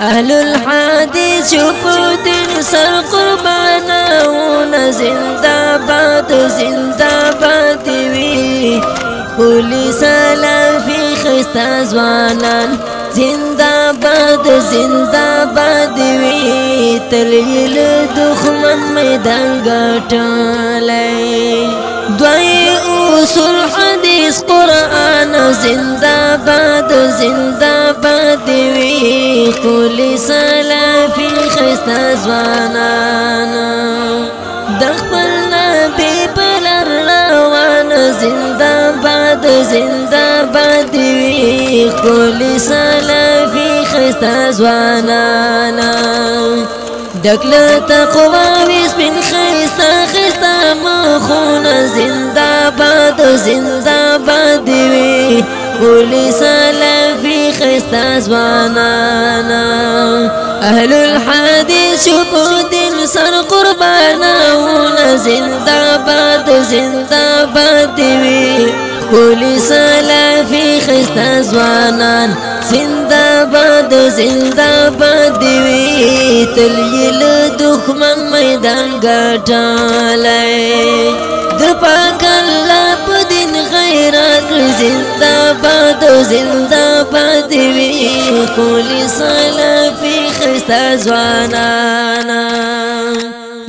اهل الحديث شپودن سر قربانون زنداباد زنداباد وی پولیس لافی خستا زوانان زنداباد زنداباد وی تلیل دخمن میدان گٹالی دوی اصول حدیث قرآن زنداباد زنداباد وی پولیس لافی خستا زوانان دخپل نبی بلر روان زنداباد زنداباد وی پولیس لافی خستا زوانان دکل تقوی وسپین خستا خستا مخون زنداباد زنداباد وی پولیس لافی خستا زوانان اهل الحدیث شپودن سر قربانون زنداباد زنداباد وی پولیس لافی خستا زوانان زنداباد زنداباد وی تلیل دخمن میدان گٹالی در پاک اللہ پا دین غیرات زنداباد زنداباد وی پولیس لافی خستا زوانان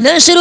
نشر